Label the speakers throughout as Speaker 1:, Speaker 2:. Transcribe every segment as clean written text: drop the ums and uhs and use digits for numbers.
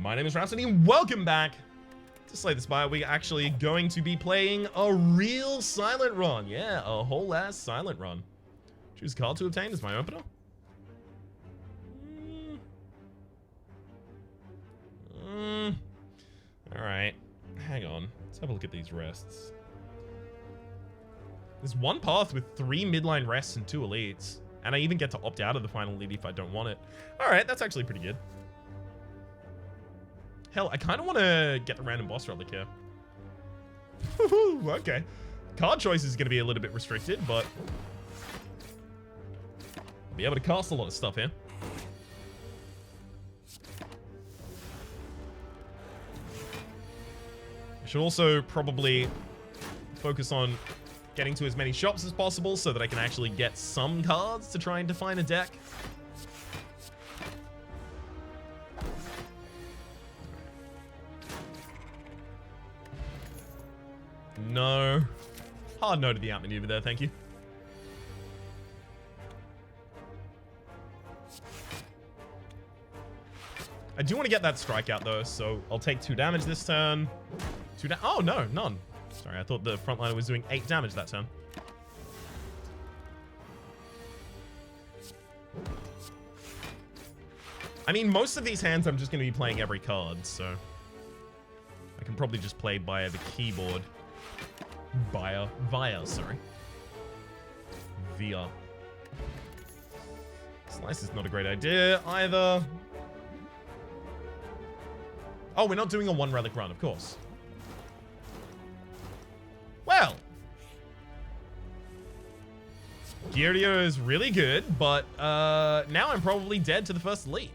Speaker 1: My name is Rhapsody, and welcome back to Slay the Spire. We're actually going to be playing a real silent run. Yeah, a whole ass silent run. Choose card to obtain as my opener. Alright, hang on. Let's have a look at these rests. There's one path with 3 midline rests and 2 elites. And I even get to opt out of the final elite if I don't want it. Alright, that's actually pretty good. Hell, I kind of want to get the random boss relic here. Okay. Card choice is going to be a little bit restricted, but I'll be able to cast a lot of stuff here. I should also probably focus on getting to as many shops as possible so that I can actually get some cards to try and define a deck. No. Hard no to the outmaneuver there, thank you. I do want to get that strikeout though, so I'll take 2 damage this turn. Oh no, none. Sorry, I thought the frontliner was doing 8 damage that turn. I mean, most of these hands I'm just going to be playing every card, so I can probably just play via the keyboard. Via, sorry. Via. Slice is not a great idea either. Oh, we're not doing a 1 relic run, of course. Well. Gyrio is really good, but now I'm probably dead to the first elite.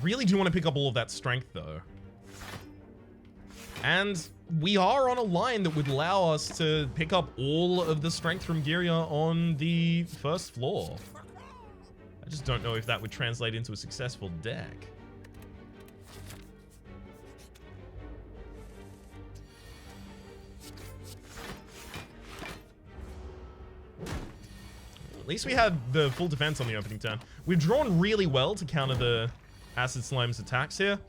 Speaker 1: Really do want to pick up all of that strength though. And we are on a line that would allow us to pick up all of the strength from Gyria on the first floor. I just don't know if that would translate into a successful deck. At least we had the full defense on the opening turn. We've drawn really well to counter the Acid Slime's attacks here.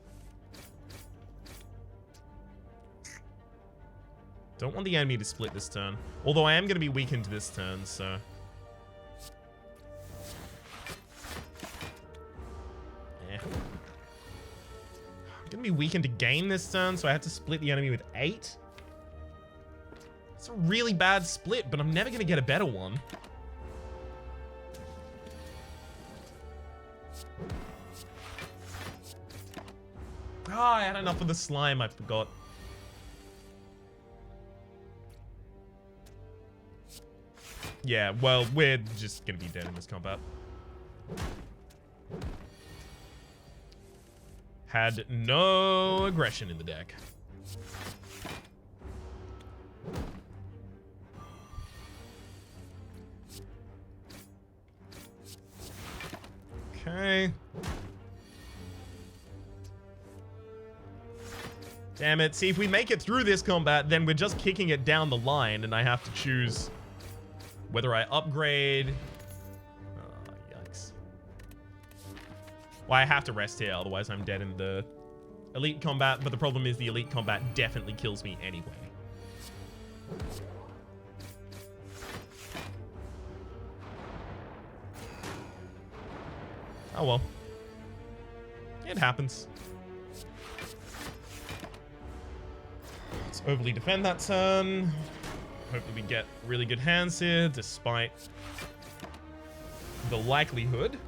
Speaker 1: Don't want the enemy to split this turn. Although I am going to be weakened this turn, so yeah. I'm going to be weakened again this turn, so I have to split the enemy with 8. It's a really bad split, but I'm never going to get a better one. Oh, I had enough of the slime, I forgot. Yeah, well, we're just gonna be dead in this combat. Had no aggression in the deck. Okay. Damn it. See, if we make it through this combat, then we're just kicking it down the line, and I have to choose whether I upgrade. Oh, yikes. Well, I have to rest here, otherwise I'm dead in the elite combat, but the problem is the elite combat definitely kills me anyway. Oh well. It happens. Let's overly defend that turn. Hopefully we get really good hands here, despite the likelihood.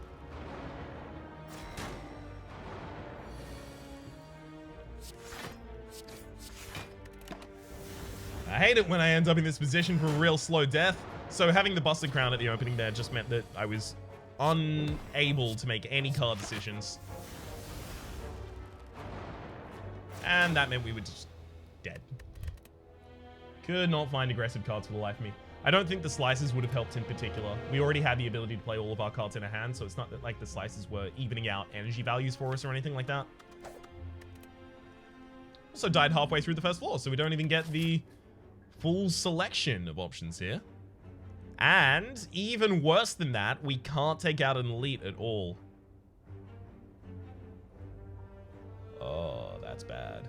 Speaker 1: I hate it when I end up in this position for a real slow death. So having the Busted Crown at the opening there just meant that I was unable to make any card decisions. And that meant we were just dead. Could not find aggressive cards for the life of me. I don't think the slices would have helped in particular. We already had the ability to play all of our cards in a hand, so it's not that like the slices were evening out energy values for us or anything like that. Also died halfway through the first floor, so we don't even get the full selection of options here. And even worse than that, we can't take out an elite at all. Oh, that's bad.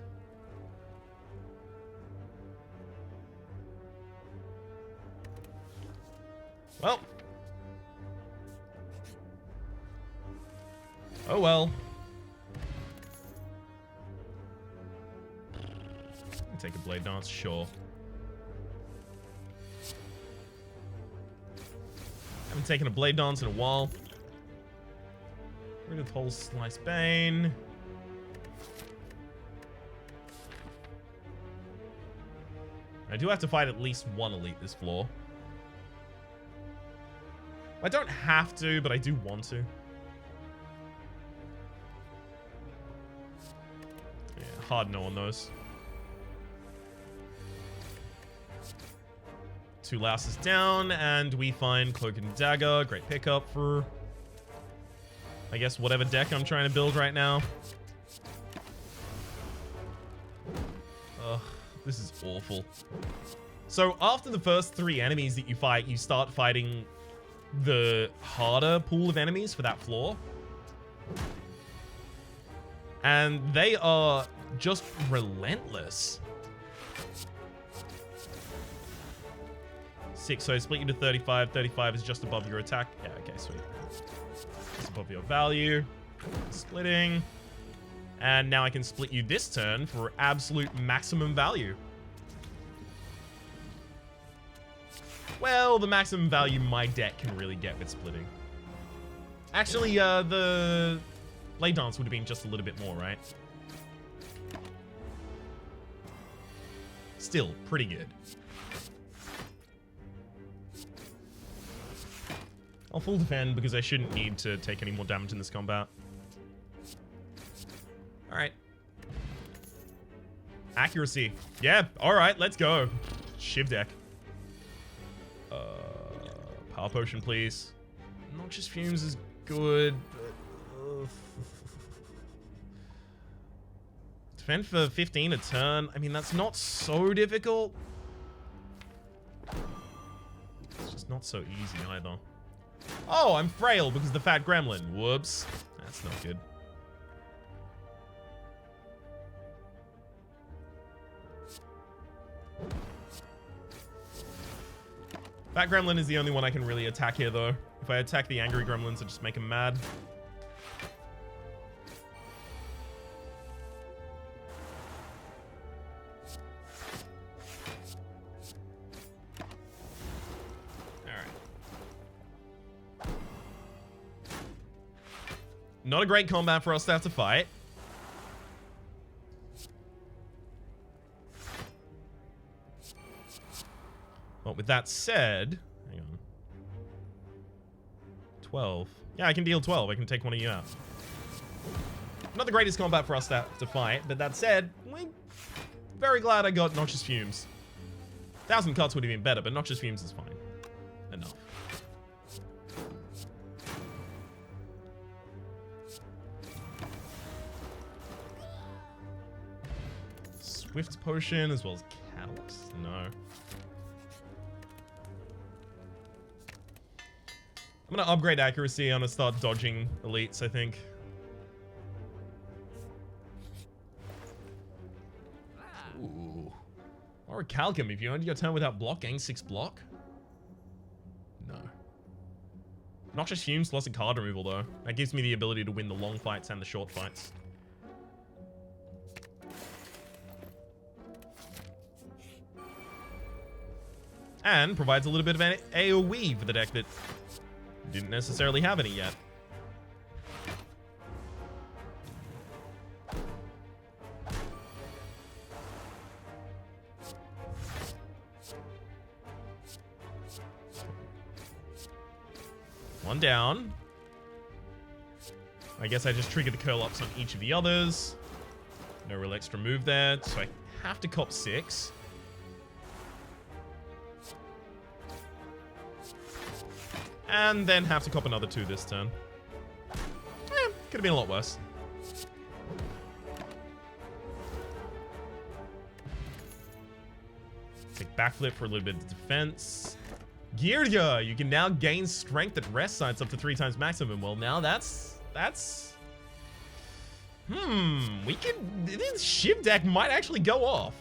Speaker 1: Well. Oh well. Take a blade dance, sure. Haven't taken a blade dance in a while. Rid of whole slice bane. I do have to fight at least one elite this floor. I don't have to, but I do want to. Yeah, hard no on those. 2 louses down, and we find Cloak and Dagger. Great pickup for, I guess, whatever deck I'm trying to build right now. Ugh, this is awful. So after the first 3 enemies that you fight, you start fighting the harder pool of enemies for that floor. And they are just relentless. 6, so I split you to 35. 35 is just above your attack. Yeah, okay, sweet. Just above your value. Splitting. And now I can split you this turn for absolute maximum value. Well, the maximum value my deck can really get with splitting. Actually, the Blade Dance would have been just a little bit more, right? Still, pretty good. I'll full defend because I shouldn't need to take any more damage in this combat. Alright. Accuracy. Yeah, alright, let's go. Shiv deck. Power Potion, please. Noxious Fumes is good, but... Defend for 15 a turn. I mean, that's not so difficult. It's just not so easy either. Oh, I'm frail because of the fat gremlin. Whoops. That's not good. Fat gremlin is the only one I can really attack here, though. If I attack the angry gremlins, I just make them mad. Not a great combat for us to have to fight. But with that said, hang on. 12. Yeah, I can deal 12. I can take one of you out. Not the greatest combat for us to have to fight, but that said, we're very glad I got Noxious Fumes. 1,000 cuts would have been better, but Noxious Fumes is fine. Enough. Swift Potion as well as Catalyst? No. I'm gonna upgrade accuracy. I'm gonna start dodging elites, I think. Ooh. Or a Calcum if you end your turn without block, gain 6 block. No. Noxious Fumes lost a card removal though. That gives me the ability to win the long fights and the short fights. And provides a little bit of an AoE for the deck that didn't necessarily have any yet. One down. I guess I just trigger the curl ups on each of the others. No real extra move there, so I have to cop 6. And then have to cop another 2 this turn. Could have been a lot worse. Take backflip for a little bit of defense. Girya, you can now gain strength at rest sites up to 3 times maximum. Well, now that's... we can... This Shiv deck might actually go off.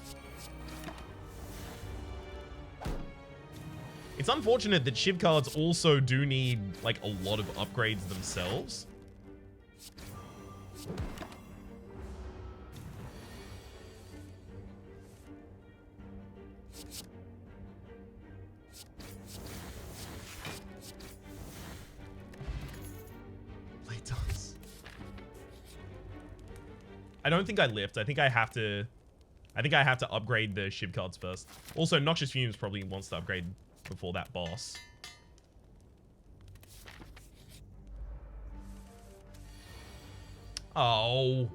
Speaker 1: It's unfortunate that Shiv cards also do need, like, a lot of upgrades themselves. I don't think I lift. I think I have to upgrade the Shiv cards first. Also, Noxious Fumes probably wants to upgrade before that boss. Oh.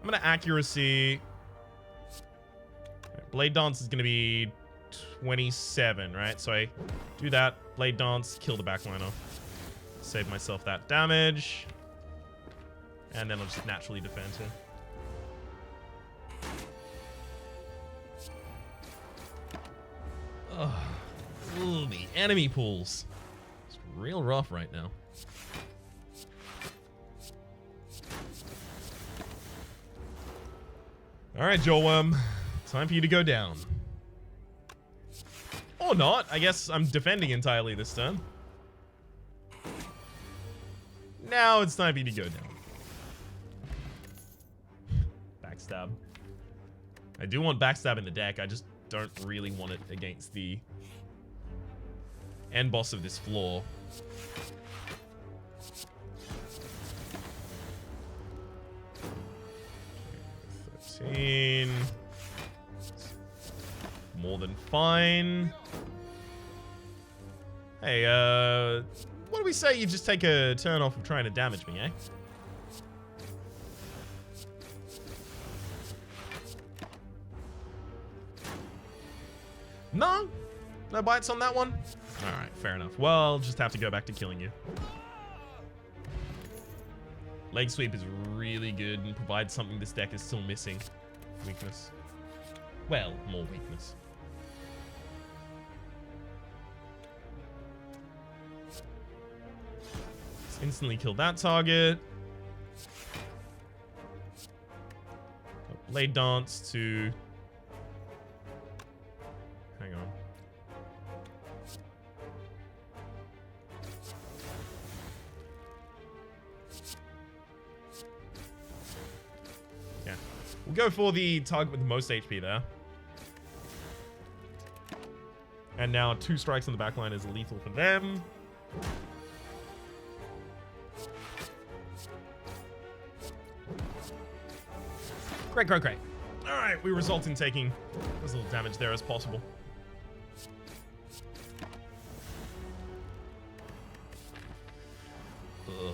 Speaker 1: I'm gonna accuracy. Blade Dance is gonna be 27, right? So I do that. Blade Dance, kill the backliner. Save myself that damage. And then I'll just naturally defend here. Ugh. Ooh, the enemy pools. It's real rough right now. Alright, Jolworm. Time for you to go down. Or not. I guess I'm defending entirely this turn. Now it's time for you to go down. Backstab. I do want backstab in the deck. I just don't really want it against the end boss of this floor. Okay, 13. More than fine. Hey, what do we say you just take a turn off of trying to damage me, eh? No? No bites on that one? Alright, fair enough. Well, I'll just have to go back to killing you. Leg sweep is really good and provides something this deck is still missing. Weakness. Well, more weakness. Let's instantly kill that target. Blade Dance to... Hang on. Yeah. We'll go for the target with the most HP there. And now 2 strikes on the backline is lethal for them. Great, great, great. Alright, we result in taking as little damage there as possible. Ugh.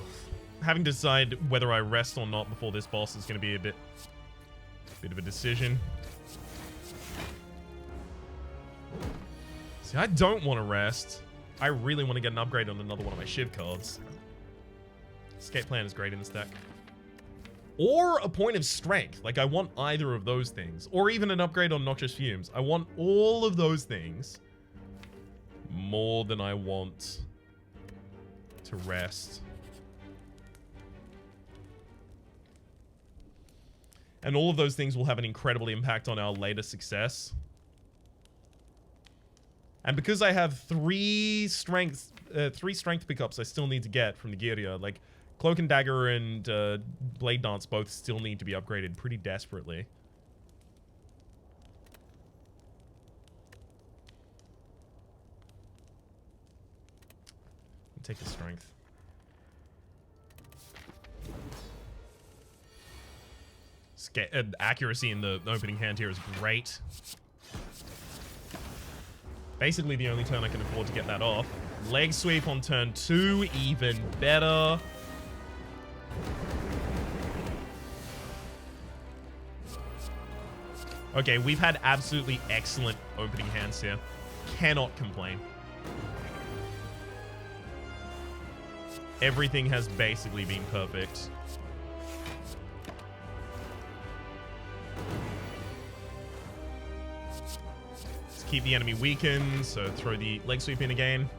Speaker 1: Having to decide whether I rest or not before this boss is going to be a bit of a decision. See, I don't want to rest. I really want to get an upgrade on another one of my Shiv cards. Escape Plan is great in this deck. Or a point of strength. Like, I want either of those things. Or even an upgrade on Noxious Fumes. I want all of those things more than I want to rest. And all of those things will have an incredible impact on our later success. And because I have 3 strength pickups I still need to get from the Girya, like Cloak and Dagger and Blade Dance both still need to be upgraded pretty desperately. Take the strength. Accuracy in the opening hand here is great. Basically the only turn I can afford to get that off. Leg sweep on turn 2, even better. Okay, we've had absolutely excellent opening hands here. Cannot complain. Everything has basically been perfect. Just keep the enemy weakened, so throw the leg sweep in again.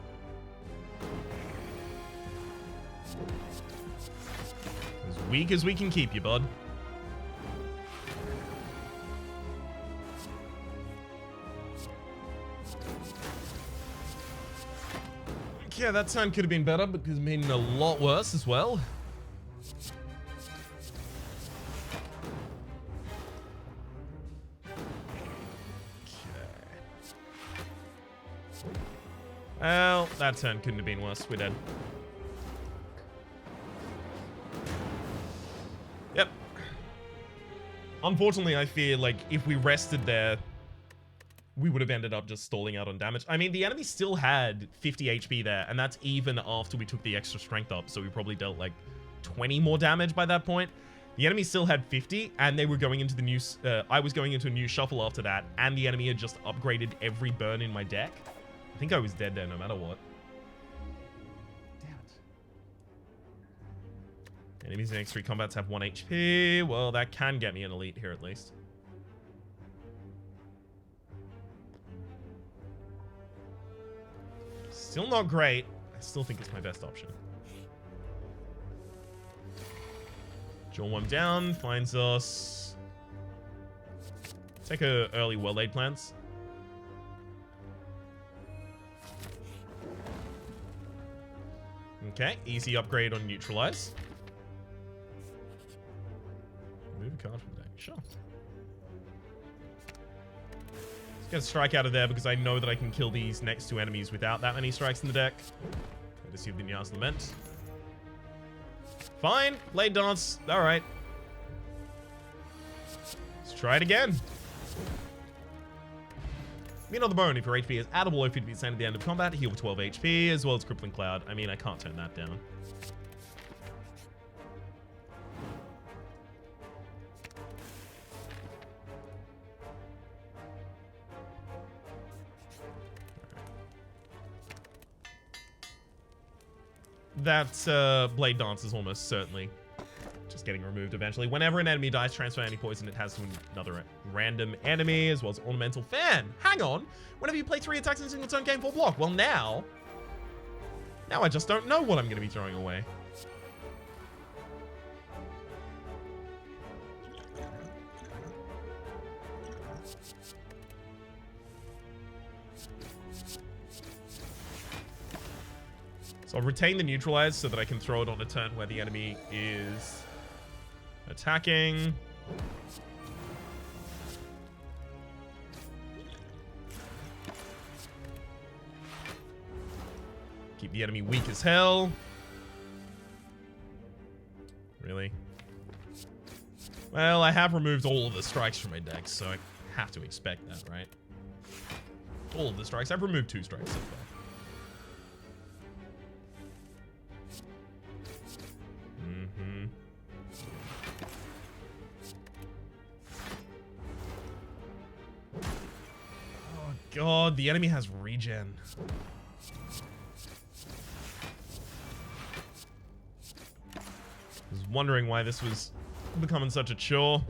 Speaker 1: As weak as we can keep you, bud. Yeah, that turn could have been better, but could have been a lot worse as well. Well, that turn couldn't have been worse. We're dead. Yep. Unfortunately, I fear, like, if we rested there, we would have ended up just stalling out on damage. I mean, the enemy still had 50 HP there, and that's even after we took the extra strength up, so we probably dealt, like, 20 more damage by that point. The enemy still had 50, and they were going into the new... I was going into a new shuffle after that, and the enemy had just upgraded every burn in my deck. I think I was dead there no matter what. Damn it. Enemies in the next 3 combats have 1 HP. Well, that can get me an elite here at least. Still not great. I still think it's my best option. Draw 1 down. Finds us. Take a early well-laid plants. Okay, easy upgrade on neutralize. Move a card from the deck, sure. Let's get a strike out of there because I know that I can kill these next 2 enemies without that many strikes in the deck. Courtesy of the Nyar's Lament. Fine, Blade Dance, alright. Let's try it again. Mean on the bone, if your HP is at or below 50% at the end of combat, heal with 12 HP, as well as Crippling Cloud. I mean, I can't turn that down. That Blade Dance is almost certainly just getting removed eventually. Whenever an enemy dies, transfer any poison it has to another random enemy, as well as Ornamental Fan. Hang on. Whenever you play 3 attacks in a single turn, gain 4 block. Well, now I just don't know what I'm going to be throwing away. So I'll retain the neutralize so that I can throw it on a turn where the enemy is attacking. Keep the enemy weak as hell. Really? Well, I have removed all of the strikes from my deck, so I have to expect that, right? All of the strikes. I've removed 2 strikes so far. God, the enemy has regen. I was wondering why this was becoming such a chore.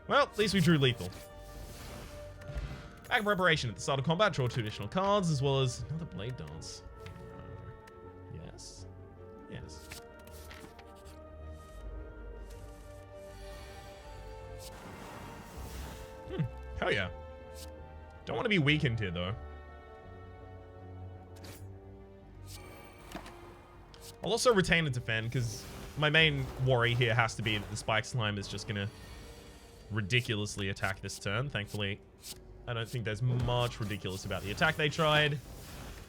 Speaker 1: Well, at least we drew lethal. Back in preparation at the start of combat, draw 2 additional cards, as well as another Blade Dance. Yes. Yes. Hell yeah. Don't want to be weakened here, though. I'll also retain and defend, because my main worry here has to be that the Spike Slime is just going to ridiculously attack this turn. Thankfully, I don't think there's much ridiculous about the attack they tried,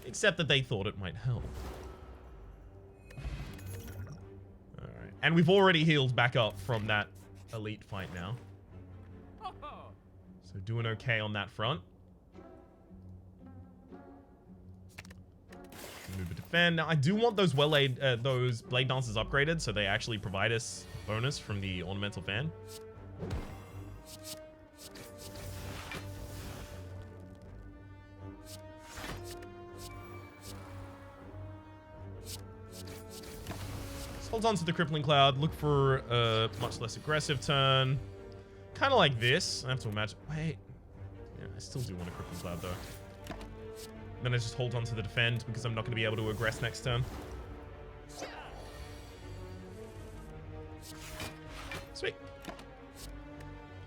Speaker 1: except that they thought it might help. Alright. And we've already healed back up from that elite fight now. So doing okay on that front. Move and defend. Now I do want those those Blade Dancers upgraded, so they actually provide us bonus from the Ornamental Fan. Just hold on to the Crippling Cloud. Look for a much less aggressive turn. Kind of like this. I have to imagine. Wait. Yeah, I still do want a Crippling Cloud, though. Then I just hold on to the defend because I'm not going to be able to aggress next turn. Sweet.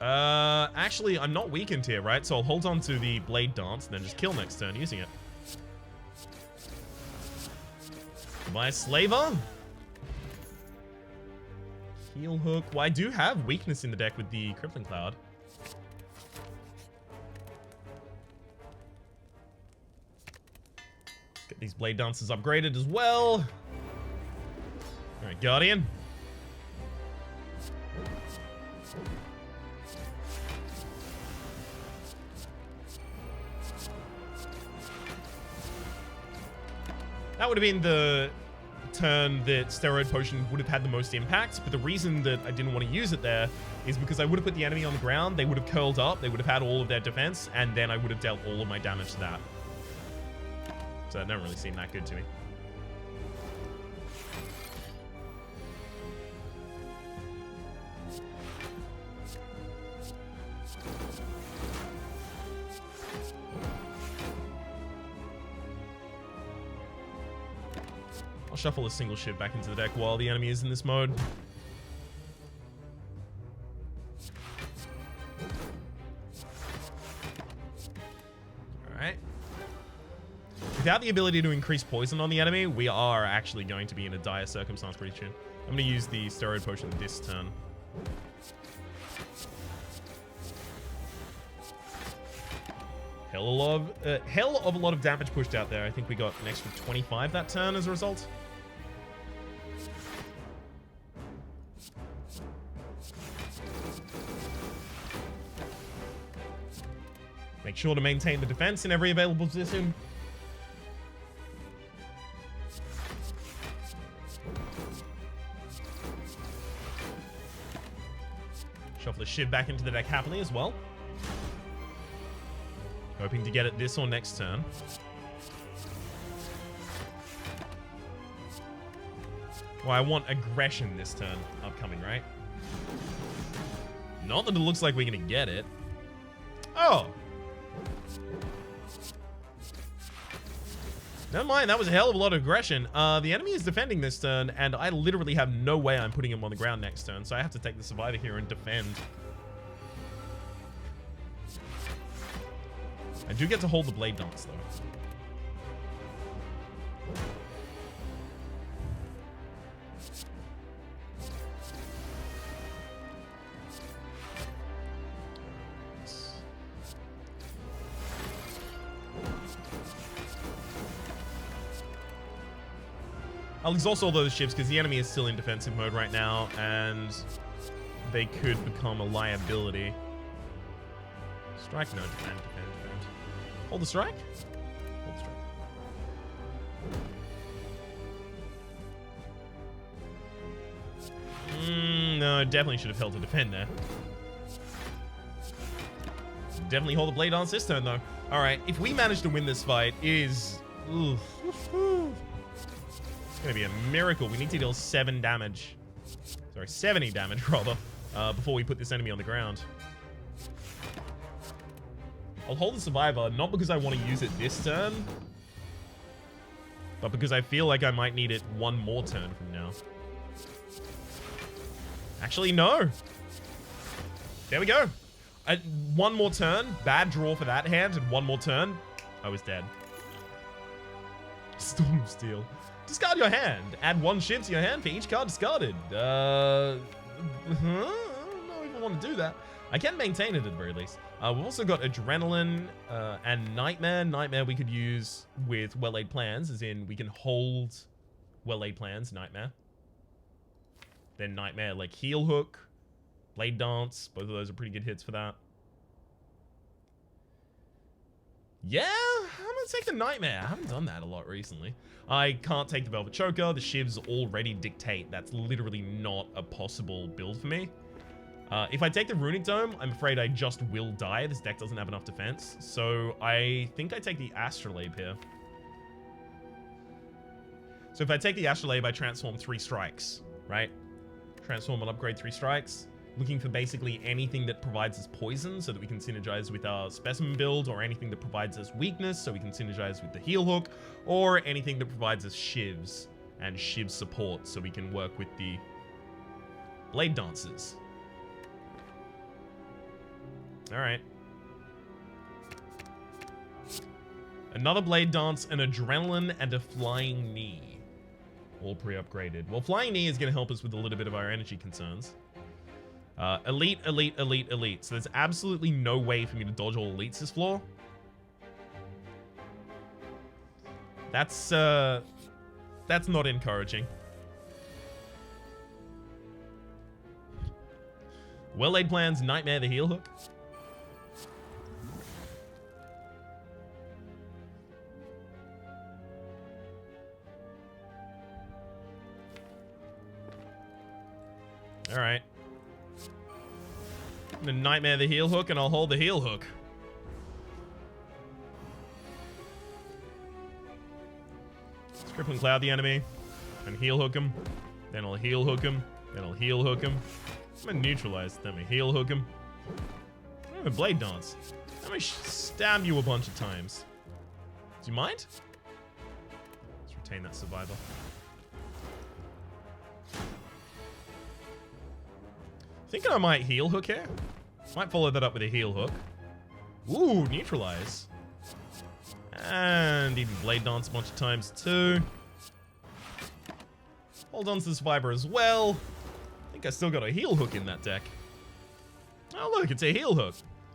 Speaker 1: Actually, I'm not weakened here, right? So I'll hold on to the Blade Dance and then just kill next turn using it. My Slaver. Heel Hook. Well, I do have weakness in the deck with the Crippling Cloud. Get these Blade Dances upgraded as well. Alright, Guardian. That would have been the turn that Steroid Potion would have had the most impact, but the reason that I didn't want to use it there is because I would have put the enemy on the ground, they would have curled up, they would have had all of their defense, and then I would have dealt all of my damage to that. So it never really seemed that good to me. I'll shuffle a single ship back into the deck while the enemy is in this mode. Alright. Without the ability to increase poison on the enemy, we are actually going to be in a dire circumstance pretty soon. I'm going to use the Steroid Potion this turn. Hell of a lot of damage pushed out there. I think we got an extra 25 that turn as a result. Make sure to maintain the defense in every available position. Shuffle the Shiv back into the deck happily as well. Hoping to get it this or next turn. Well, I want aggression this turn upcoming, right? Not that it looks like we're going to get it. Oh! Never mind, that was a hell of a lot of aggression. The enemy is defending this turn, and I literally have no way I'm putting him on the ground next turn, so I have to take the Survivor here and defend. I do get to hold the Blade Dance, though. I'll exhaust all those ships because the enemy is still in defensive mode right now, and they could become a liability. Strike, no, defend. Hold the strike? Hold the strike. No, definitely should have held to defend there. Definitely hold the Blade Dance this turn, though. Alright, if we manage to win this fight, it is... Oof. It's going to be a miracle. We need to deal 7 damage. Sorry, 70 damage, rather, before we put this enemy on the ground. I'll hold the Survivor, not because I want to use it this turn, but because I feel like I might need it one more turn from now. Actually, no. There we go. One more turn. Bad draw for that hand, and one more turn. I was dead. Storm of Steel. Discard your hand. Add 1 ship to your hand for each card discarded. I don't know if I want to do that. I can maintain it at the very least. We've also got Adrenaline and Nightmare. Nightmare we could use with Well-Laid Plans, as in we can hold Well-Laid Plans, Nightmare. Then Nightmare, like Heel Hook, Blade Dance. Both of those are pretty good hits for that. Yeah, I'm gonna take the Nightmare. I haven't done that a lot recently. I can't take the Velvet Choker. The Shivs already dictate that's literally not a possible build for me. If I take the Runic Dome, I'm afraid I just will die. This deck doesn't have enough defense. So I think I take the Astrolabe here. So if I take the Astrolabe, I transform 3 strikes, right? Transform and upgrade 3 strikes. Looking for basically anything that provides us poison so that we can synergize with our specimen build, or anything that provides us weakness so we can synergize with the heal hook, or anything that provides us shivs and shiv support so we can work with the blade dancers. Alright. Another blade dance, an adrenaline, and a flying knee. All pre-upgraded. Well, flying knee is going to help us with a little bit of our energy concerns. Elite, elite, elite, elite. So there's absolutely no way for me to dodge all elites this floor. That's not encouraging. Well-laid plans, Nightmare the heal hook. Alright. I'm gonna Nightmare the heal hook and I'll hold the heal hook. Crippling Cloud the enemy. And heal hook him. Then I'll heal hook him. Then I'll heal hook him. I'm gonna neutralize them and heal hook him. I'm gonna blade dance. I'm gonna stab you a bunch of times. Do you mind? Let's retain that survivor. Thinking I might heal hook here. Might follow that up with a heal hook. Ooh, neutralize. And even blade dance a bunch of times too. Hold on to this fiber as well. I think I still got a heal hook in that deck. Oh look, it's a heal hook.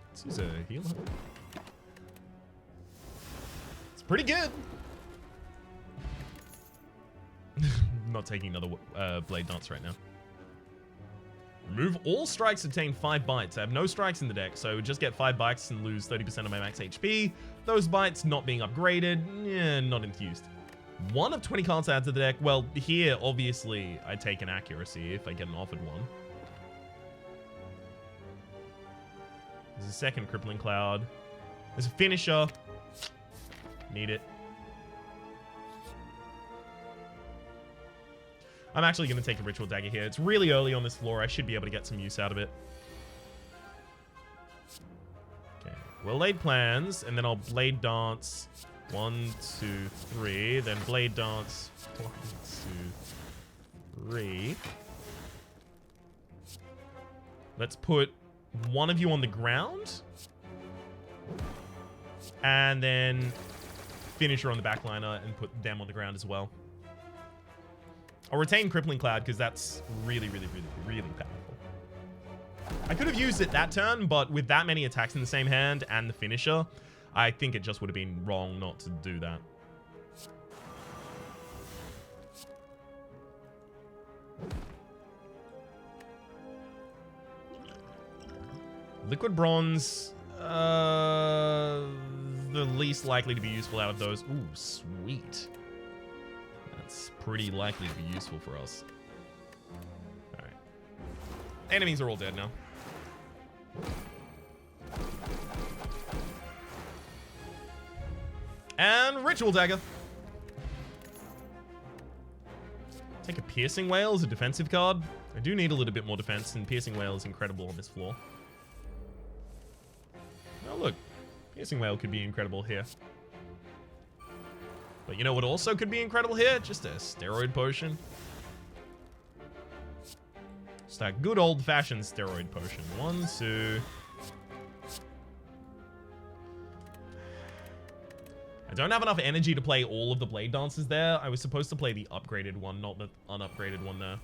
Speaker 1: Let's use a heal hook. It's pretty good. I'm not taking another blade dance right now. Remove all strikes, obtain 5 bites. I have no strikes in the deck, so just get 5 bites and lose 30% of my max HP. Those bites not being upgraded, not enthused. 1 of 20 cards added to the deck. Well, here, obviously, I take an accuracy if I get an offered one. There's a second Crippling Cloud. There's a finisher. Need it. I'm actually going to take a Ritual Dagger here. It's really early on this floor. I should be able to get some use out of it. Okay. Well-laid plans, and then I'll Blade Dance 1, 2, 3. Then Blade Dance 1, 2, 3. Let's put one of you on the ground. And then Finisher on the backliner and put them on the ground as well. I'll retain Crippling Cloud because that's really, really, really, really powerful. I could have used it that turn, but with that many attacks in the same hand and the finisher, I think it just would have been wrong not to do that. Liquid Bronze, the least likely to be useful out of those. Ooh, sweet. That's pretty likely to be useful for us. Alright. Enemies are all dead now. And Ritual Dagger. Take a Piercing Whale as a defensive card. I do need a little bit more defense, and Piercing Whale is incredible on this floor. Oh, look. Piercing Whale could be incredible here. But you know what also could be incredible here? Just a steroid potion. Just that good old-fashioned steroid potion. 1, 2. I don't have enough energy to play all of the blade dances there. I was supposed to play the upgraded one, not the unupgraded one there.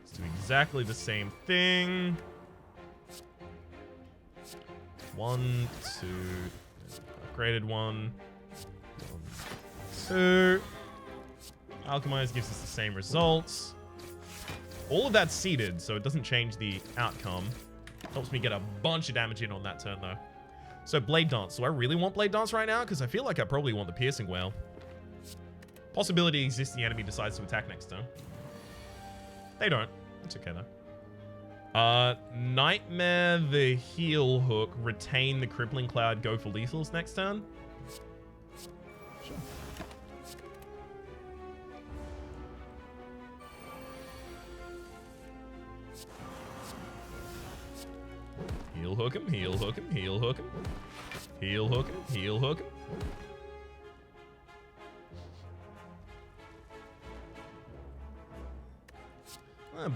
Speaker 1: Let's do exactly the same thing. 1, 2. Upgraded one. 2. Alchemize gives us the same results. All of that's seeded, so it doesn't change the outcome. Helps me get a bunch of damage in on that turn, though. So, Blade Dance. Do I really want Blade Dance right now? Because I feel like I probably want the Piercing Whale. Possibility exists the enemy decides to attack next turn. They don't. It's okay, though. Nightmare the heal hook. Retain the Crippling Cloud. Go for lethals next turn. Sure. Heal hook him, heal hook him, heal hook him. Heal hook him, heal hook him.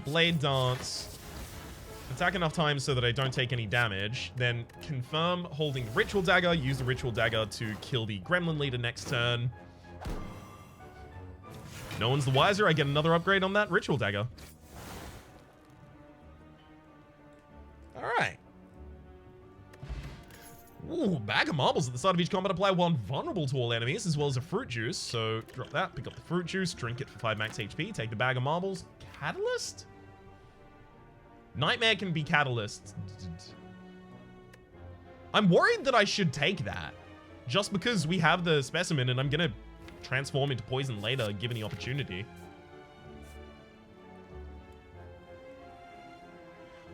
Speaker 1: Blade Dance. Attack enough times so that I don't take any damage. Then confirm holding the Ritual Dagger. Use the Ritual Dagger to kill the Gremlin Leader next turn. No one's the wiser. I get another upgrade on that Ritual Dagger. Alright. Ooh, bag of marbles at the start of each combat. Apply one vulnerable to all enemies, as well as a fruit juice. So drop that, pick up the fruit juice, drink it for 5 max HP, take the bag of marbles. Catalyst? Nightmare can be catalyst. I'm worried that I should take that. Just because we have the specimen and I'm gonna transform into poison later, given the opportunity.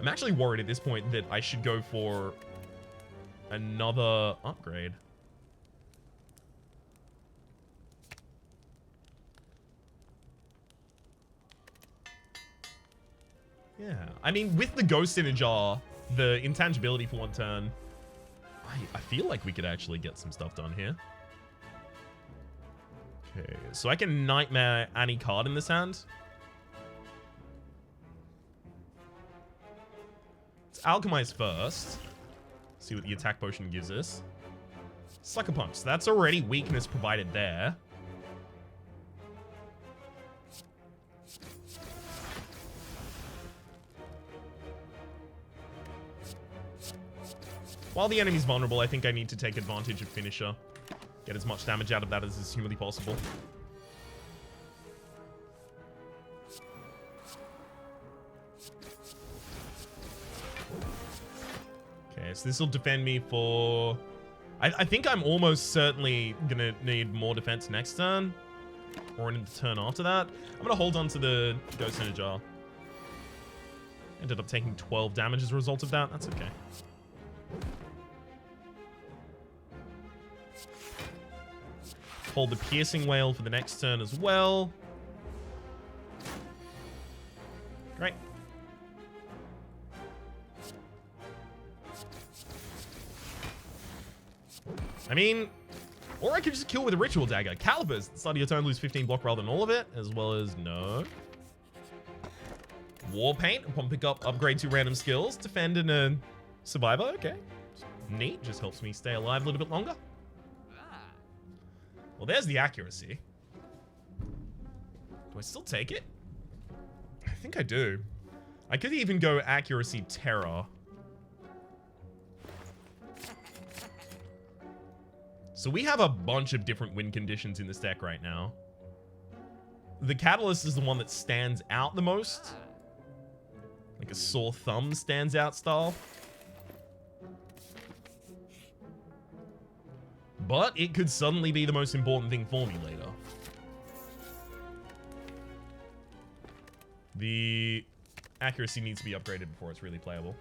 Speaker 1: I'm actually worried at this point that I should go for another upgrade. Yeah, I mean, with the Ghost in a Jar, the intangibility for 1 turn, I feel like we could actually get some stuff done here. Okay, so I can Nightmare any card in this hand. Let's Alchemize first. See what the attack potion gives us. Sucker Punch, so that's already weakness provided there. While the enemy's vulnerable, I think I need to take advantage of Finisher. Get as much damage out of that as is humanly possible. Okay, so this will defend me for... I think I'm almost certainly gonna need more defense next turn. Or in the turn after that. I'm gonna hold on to the Ghost in a Jar. Ended up taking 12 damage as a result of that. That's okay. Hold the Piercing Wail for the next turn as well. Great. I mean, or I could just kill with a Ritual Dagger. Calibers, at the start of your turn, lose 15 block rather than all of it, as well as no. War Paint, upon pickup, upgrade 2 random skills. Defend and a Survivor, okay. Neat, just helps me stay alive a little bit longer. Well, there's the accuracy. Do I still take it? I think I do. I could even go accuracy terror. So we have a bunch of different win conditions in this deck right now. The Catalyst is the one that stands out the most. Like a sore thumb stands out style. But it could suddenly be the most important thing for me later. The accuracy needs to be upgraded before it's really playable.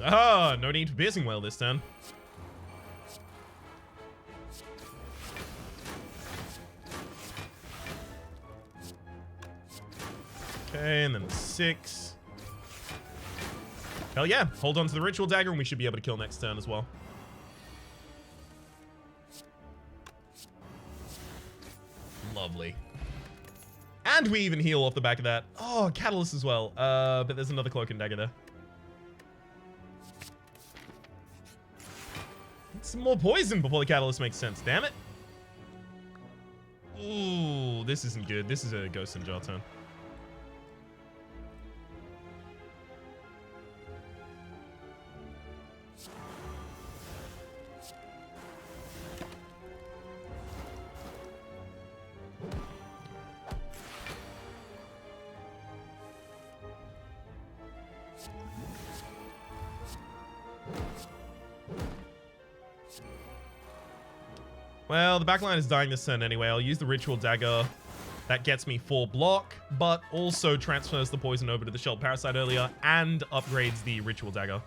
Speaker 1: Ah, no need for Piercing Wail this turn. Okay, and then 6. Hell yeah, hold on to the Ritual Dagger and we should be able to kill next turn as well. Lovely. And we even heal off the back of that. Oh, Catalyst as well. But there's another Cloak and Dagger there. Some more poison before the Catalyst makes sense, damn it. Ooh, this isn't good. This is a Ghost in a Jar turn. Well, the backline is dying this turn anyway. I'll use the Ritual Dagger. That gets me 4 block, but also transfers the poison over to the Shelled Parasite earlier and upgrades the Ritual Dagger.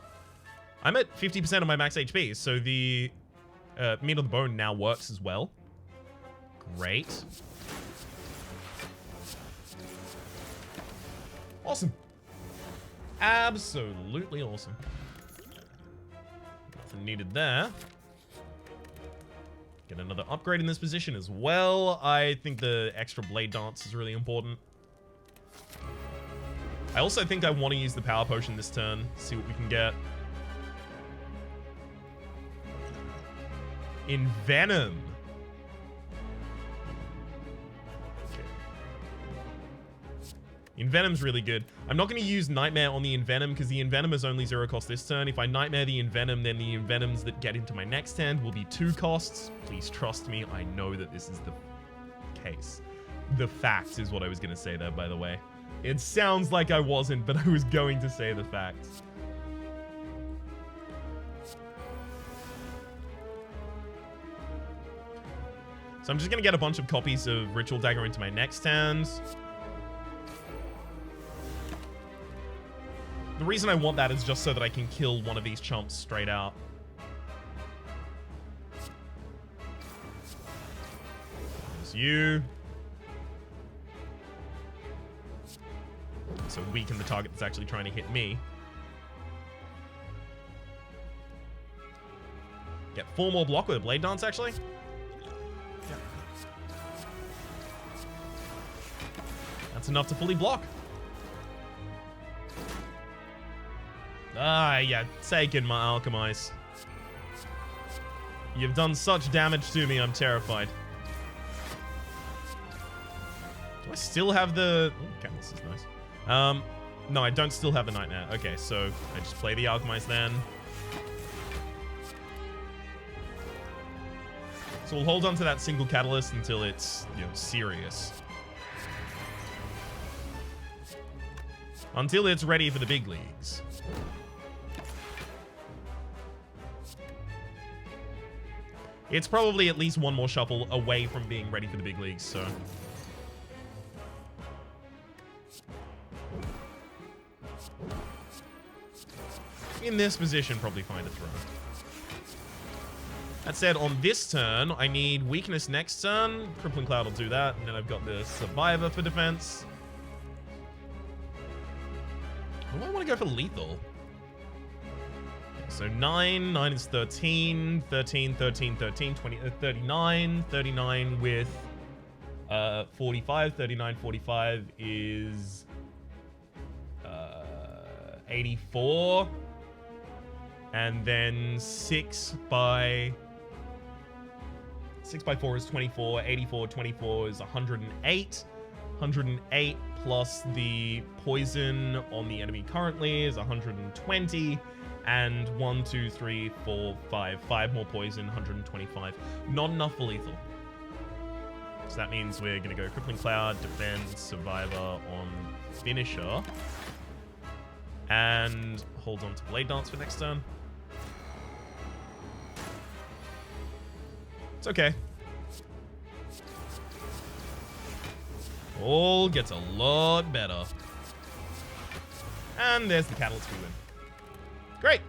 Speaker 1: I'm at 50% of my max HP, so the Meat on the Bone now works as well. Great. Awesome. Absolutely awesome. Nothing needed there. Get another upgrade in this position as well. I think the extra blade dance is really important. I also think I want to use the power potion this turn. See what we can get. Envenom. Envenom's really good. I'm not going to use Nightmare on the Envenom because the Envenom is only 0 cost this turn. If I Nightmare the Envenom, then the Envenoms that get into my next hand will be 2 costs. Please trust me. I know that this is the case. The fact is what I was going to say there, by the way. It sounds like I wasn't, but I was going to say the fact. So I'm just going to get a bunch of copies of Ritual Dagger into my next hand. The reason I want that is just so that I can kill one of these chumps straight out. There's you. So weaken the target that's actually trying to hit me. Get 4 more block with a Blade Dance, actually. Yeah. That's enough to fully block. Ah, yeah, taken my Alchemize. You've done such damage to me, I'm terrified. Do I still have the... Oh, okay, this is nice. No, I don't still have the Nightmare. Okay, so I just play the Alchemize then. So we'll hold on to that single Catalyst until it's, you know, serious. Until it's ready for the big leagues. It's probably at least 1 more shuffle away from being ready for the big leagues, so... In this position, probably find a throw. That said, on this turn, I need weakness next turn. Crippling Cloud will do that, and then I've got the Survivor for defense. Or do I want to go for lethal? So 9 is 13, 13, 13, 13, 20, 39, 39 with 45, 39, 45 is 84, and then 6 by 4 is 24, 84, 24 is 108, 108 plus the poison on the enemy currently is 120. And 1, 2, 3, 4, 5. 5 more poison, 125. Not enough for lethal. So that means we're going to go Crippling Cloud, Defend, Survivor on Finisher. And hold on to Blade Dance for next turn. It's okay. All gets a lot better. And there's the Catalyst we win. Great.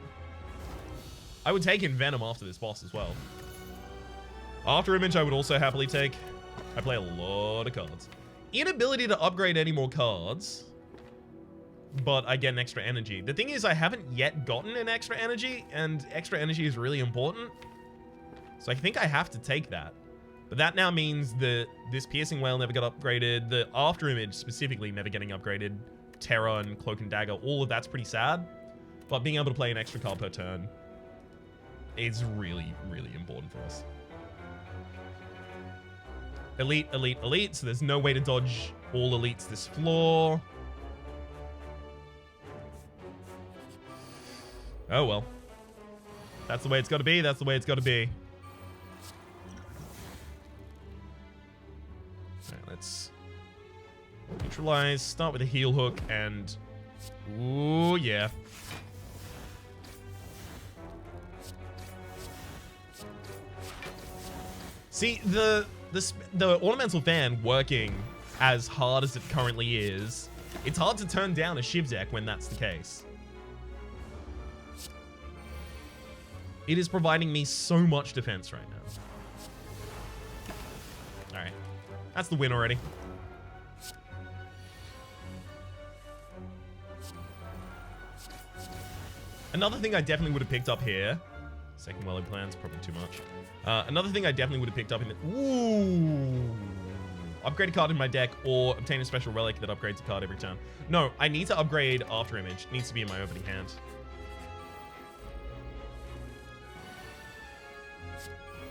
Speaker 1: I would take Envenom after this boss as well. After Image, I would also happily take. I play a lot of cards. Inability to upgrade any more cards, but I get an extra energy. The thing is, I haven't yet gotten an extra energy, and extra energy is really important. So I think I have to take that. But that now means that this Piercing Wail never got upgraded. The After Image specifically never getting upgraded. Terror and Cloak and Dagger, all of that's pretty sad. But being able to play an extra card per turn is really, really important for us. Elite, elite, elite. So there's no way to dodge all elites this floor. Oh, well. That's the way it's got to be. That's the way it's got to be. All right, let's neutralize. Start with a heal hook and... Ooh, yeah. See, the Ornamental Fan working as hard as it currently is, it's hard to turn down a Shiv deck when that's the case. It is providing me so much defense right now. Alright. That's the win already. Another thing I definitely would have picked up here. Second Wellow Plans, probably too much. Another thing I definitely would have picked up in the... Ooh. Upgrade a card in my deck or obtain a special relic that upgrades a card every turn. No, I need to upgrade After Image. It needs to be in my opening hand.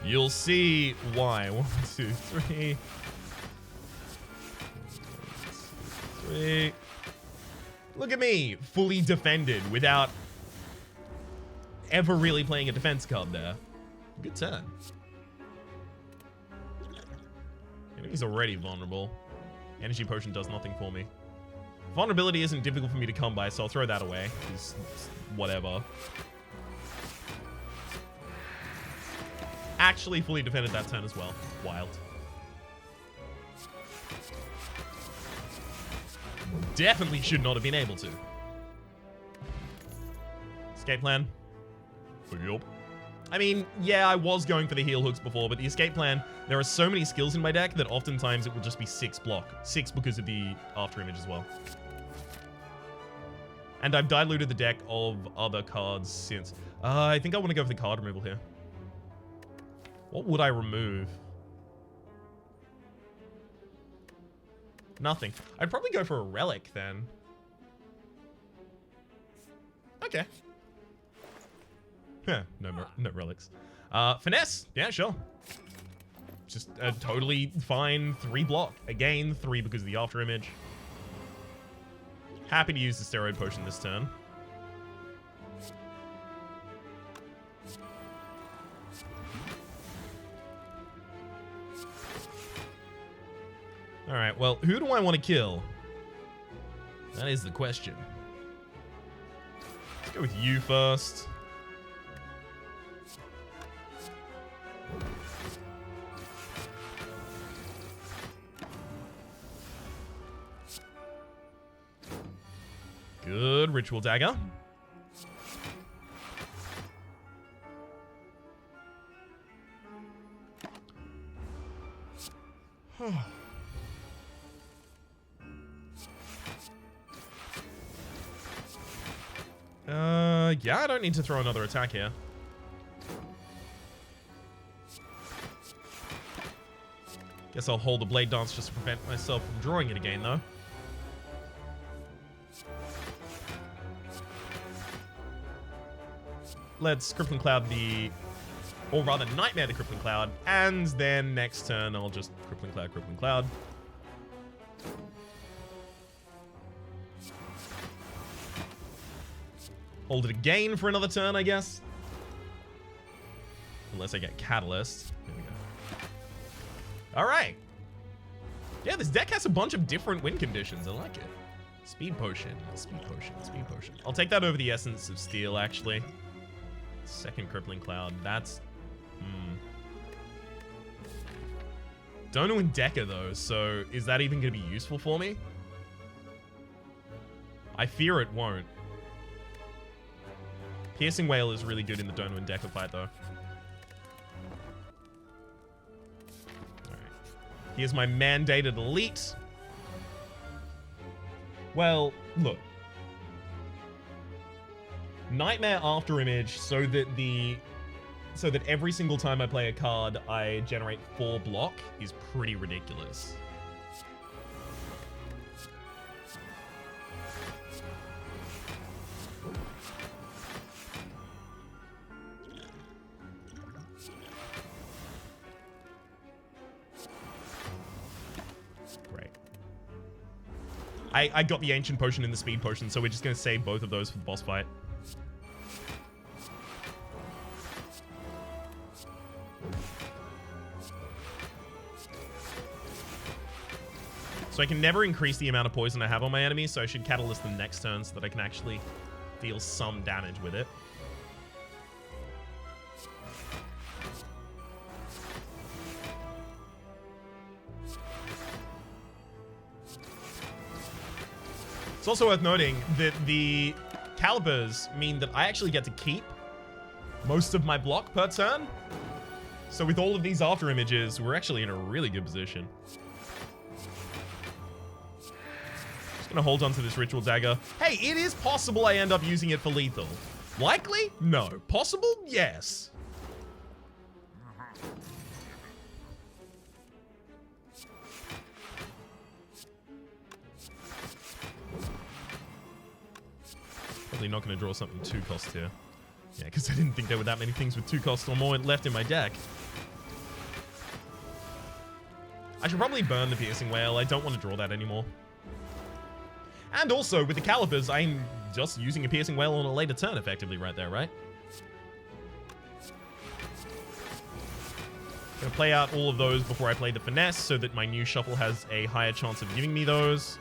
Speaker 1: You'll see why. 1, 2, 3. 3. Look at me, fully defended without ever really playing a defense card there. Good turn. Enemy's already vulnerable. Energy Potion does nothing for me. Vulnerability isn't difficult for me to come by, so I'll throw that away. It's whatever. Actually fully defended that turn as well. Wild. Definitely should not have been able to. Escape plan. Yup. I mean, yeah, I was going for the heal hooks before, but the escape plan, there are so many skills in my deck that oftentimes it will just be 6 block. 6 because of the After Image as well. And I've diluted the deck of other cards since. I think I want to go for the card removal here. What would I remove? Nothing. I'd probably go for a relic then. Okay. Yeah, no relics. Finesse. Yeah, sure. Just a totally fine 3 block. Again, 3 because of the After Image. Happy to use the Steroid Potion this turn. Alright, well, who do I want to kill? That is the question. Let's go with you first. Good Ritual Dagger. Yeah, I don't need to throw another attack here. Guess I'll hold the Blade Dance just to prevent myself from drawing it again, though. Let's Crippling Cloud the... Or rather, Nightmare the Crippling Cloud. And then next turn, I'll just Crippling Cloud, Crippling Cloud. Hold it again for another turn, I guess. Unless I get Catalyst. There we go. Alright. Yeah, this deck has a bunch of different win conditions. I like it. Speed Potion, Speed Potion, Speed Potion. I'll take that over the Essence of Steel, actually. Second Crippling Cloud. That's... Don't know in Decker, though, so is that even going to be useful for me? I fear it won't. Piercing Whale is really good in the Dono and Decker fight, though. Alright. Here's my mandated elite. Well, look. Nightmare After Image so that every single time I play a card, I generate 4 block is pretty ridiculous. Great. I got the Ancient Potion and the Speed Potion, so we're just going to save both of those for the boss fight. So I can never increase the amount of poison I have on my enemies, so I should Catalyst them next turn so that I can actually deal some damage with it. It's also worth noting that the Calibers mean that I actually get to keep most of my block per turn. So with all of these After Images, we're actually in a really good position. Just gonna hold on to this Ritual Dagger. Hey, it is possible I end up using it for lethal. Likely? No. Possible? Yes. Probably not going to draw something 2 cost here. Yeah, because I didn't think there were that many things with 2 costs or more left in my deck. I should probably burn the Piercing Whale. I don't want to draw that anymore. And also, with the Calipers, I'm just using a Piercing Whale on a later turn effectively right there, right? Gonna play out all of those before I play the Finesse so that my new shuffle has a higher chance of giving me those.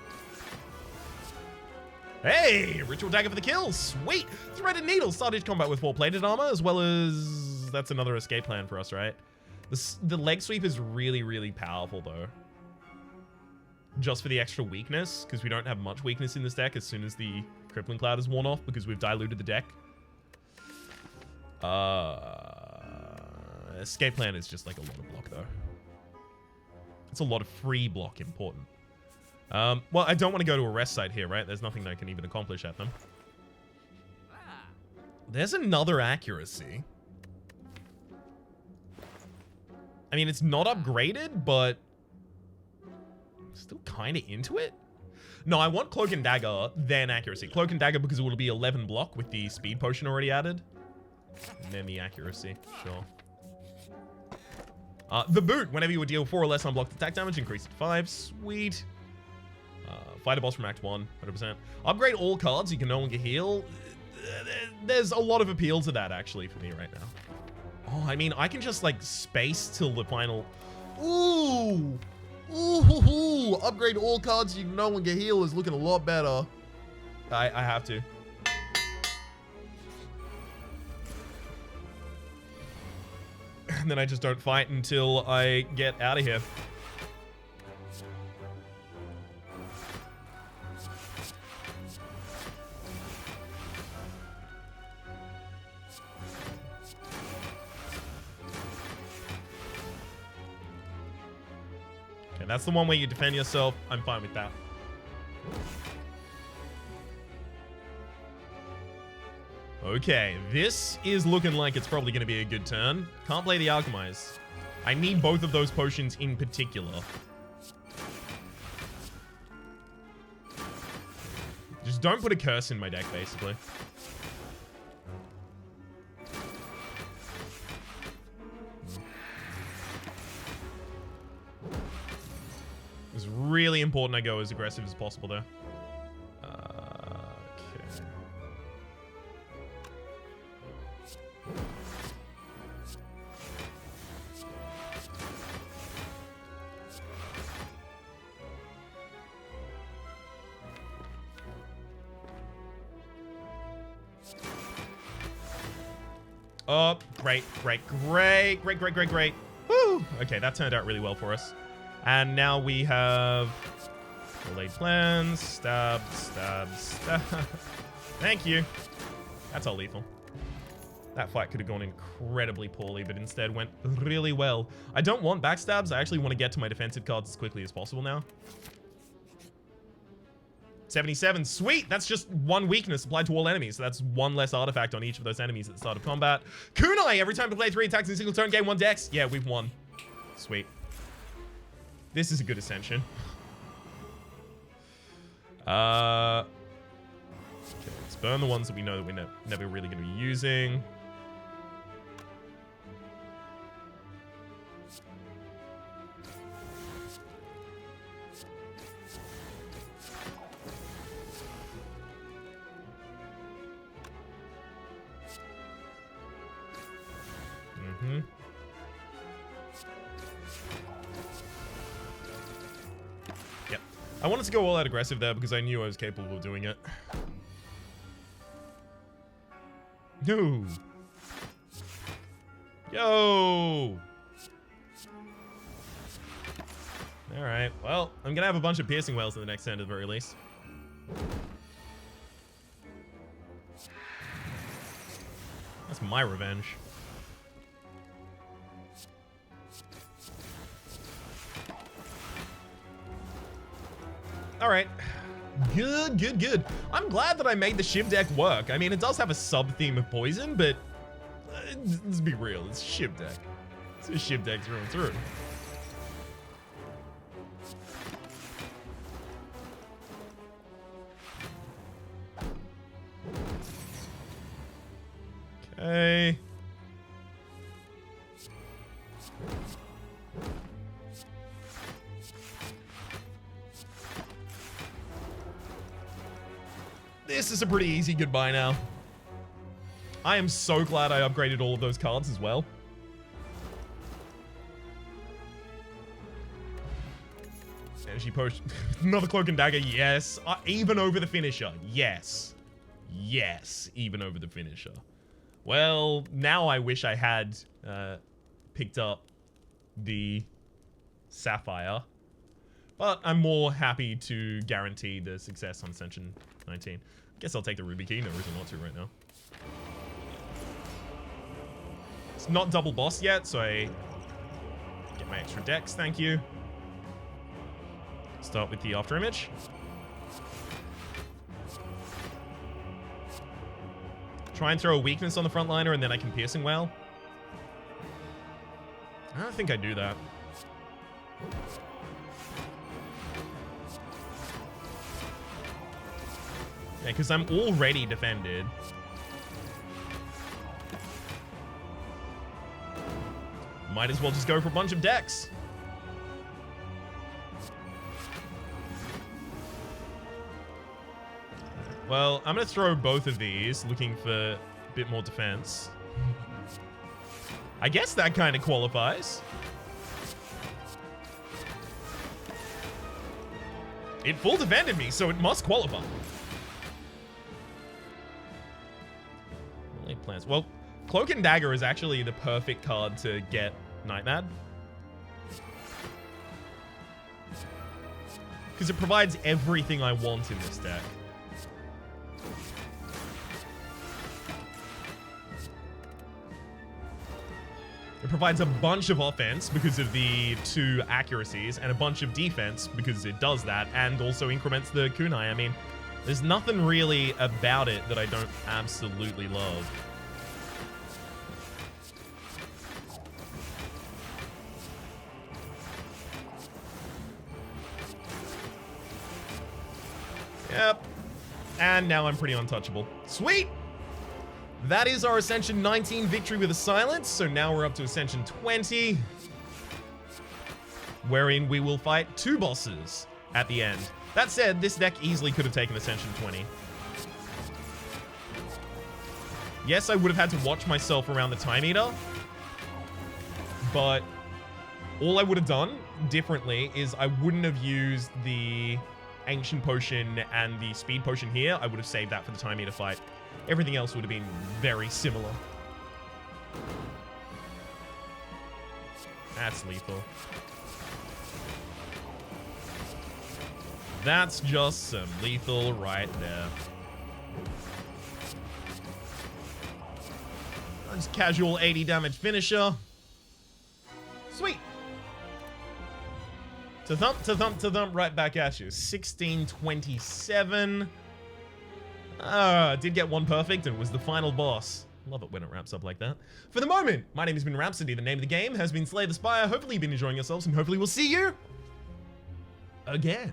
Speaker 1: Hey! Ritual Dagger for the kill! Sweet! Threaded Needle started combat with 4 plated armor, as well as... That's another escape plan for us, right? The leg sweep is really, really powerful, though. Just for the extra weakness, because we don't have much weakness in this deck as soon as the Crippling Cloud is worn off, because we've diluted the deck. Escape plan is just like a lot of block, though. It's a lot of free block important. Well, I don't want to go to a rest site here, right? There's nothing that I can even accomplish at them. There's another accuracy. I mean, it's not upgraded, but still kind of into it. No, I want Cloak and Dagger, then accuracy. Cloak and Dagger because it will be 11 block with the speed potion already added. And then the accuracy, sure. The boot, whenever you would deal 4 or less unblocked attack damage, increase it to 5. Sweet. Fight a boss from Act 1, 100%. Upgrade all cards, you can no longer heal. There's a lot of appeal to that, actually, for me right now. Oh, I mean, I can just, like, space till the final... Ooh! Ooh! Upgrade all cards, you can no longer heal is looking a lot better. I have to. And then I just don't fight until I get out of here. Okay, that's the one where you defend yourself. I'm fine with that. Okay, this is looking like it's probably going to be a good turn. Can't play the Alchemize. I need both of those potions in particular. Just don't put a curse in my deck, basically. It's really important I go as aggressive as possible there. Oh, great. Woo! Okay, that turned out really well for us. And now we have laid plans. Stab. Thank you. That's all lethal. That fight could have gone incredibly poorly, but instead went really well. I don't want backstabs. I actually want to get to my defensive cards as quickly as possible now. 77, sweet! That's just 1 weakness applied to all enemies, so that's 1 less artifact on each of those enemies at the start of combat. Kunai, every time to play 3 attacks in a single turn, gain 1 dex. Yeah, we've won. Sweet. This is a good ascension. Okay, let's burn the ones that we know that we're never really going to be using. Yep. I wanted to go all out aggressive there because I knew I was capable of doing it. No. Yo. Alright, well, I'm gonna have a bunch of Piercing Whales in the next turn at the very least. That's my revenge. All right. Good, good, good. I'm glad that I made the Shiv deck work. I mean, it does have a sub-theme of poison, but let's be real. It's a Shiv deck. It's a Shiv deck through and through. Okay. This is a pretty easy goodbye now. I am so glad I upgraded all of those cards as well. Energy potion. Another cloak and dagger. Yes. Even over the finisher. Yes. Yes. Even over the finisher. Well, now I wish I had picked up the Sapphire. But I'm more happy to guarantee the success on Ascension 19. Guess I'll take the Ruby Key. No reason not to right now. It's not double boss yet, so I get my extra decks. Thank you. Start with the After Image. Try and throw a weakness on the frontliner, and then I can Piercing Wail. I don't think I do that. Yeah, because I'm already defended. Might as well just go for a bunch of decks. Well, I'm going to throw both of these, looking for a bit more defense. I guess that kind of qualifies. It full defended me, so it must qualify. Plans. Well, Cloak and Dagger is actually the perfect card to get Night Mad. Because it provides everything I want in this deck. It provides a bunch of offense because of the 2 accuracies, and a bunch of defense because it does that, and also increments the kunai. I mean, there's nothing really about it that I don't absolutely love. Yep. And now I'm pretty untouchable. Sweet! That is our Ascension 19 victory with a silence. So now we're up to Ascension 20, wherein we will fight 2 bosses at the end. That said, this deck easily could have taken Ascension 20. Yes, I would have had to watch myself around the time eater, but all I would have done differently is I wouldn't have used the Ancient Potion and the Speed Potion here. I would have saved that for the time eater fight. Everything else would have been very similar. That's lethal. That's just some lethal right there. Just casual 80 damage finisher. Sweet. To thump, right back at you. 1627. Did get 1 perfect and was the final boss. Love it when it wraps up like that. For the moment, my name has been Rhapsody. The name of the game has been Slay the Spire. Hopefully you've been enjoying yourselves, and hopefully we'll see you again.